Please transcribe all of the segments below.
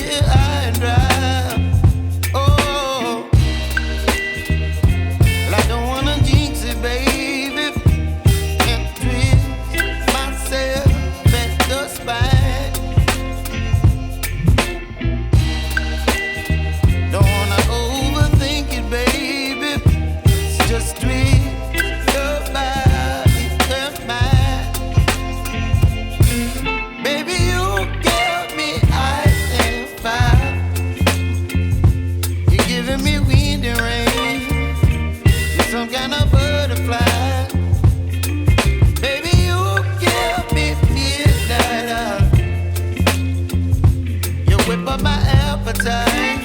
here high and dry. Oh, well, I don't wanna jinx it, baby, and twist myself at the spine. Don't wanna overthink it, baby. It's just twist your body and mine. Baby, you give me ice and fire. You're giving me wind and rain. You're some kind of butterfly. Baby, you give me midnight. You whip up my appetite.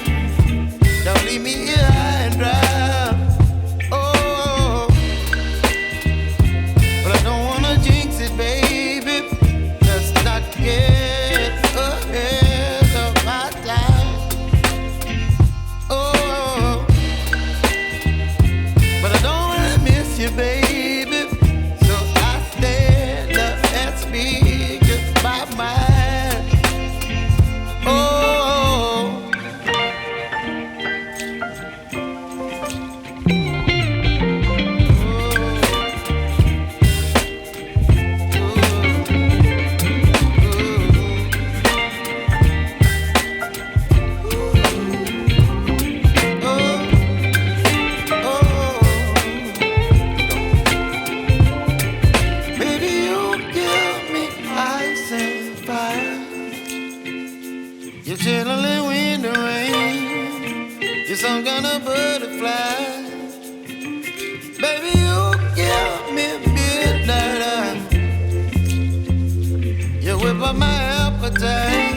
Don't leave me here high and dry. Oh, but I don't wanna jinx it, baby. Let's not get ahead of my time. Oh, but I don't wanna miss you, baby. So I stand up and speak my mind. Oh. Baby, you give me ice and fire. You're chilling wind and rain. You're some kind of butterfly. Baby, you give me midnight. You whip up my appetite.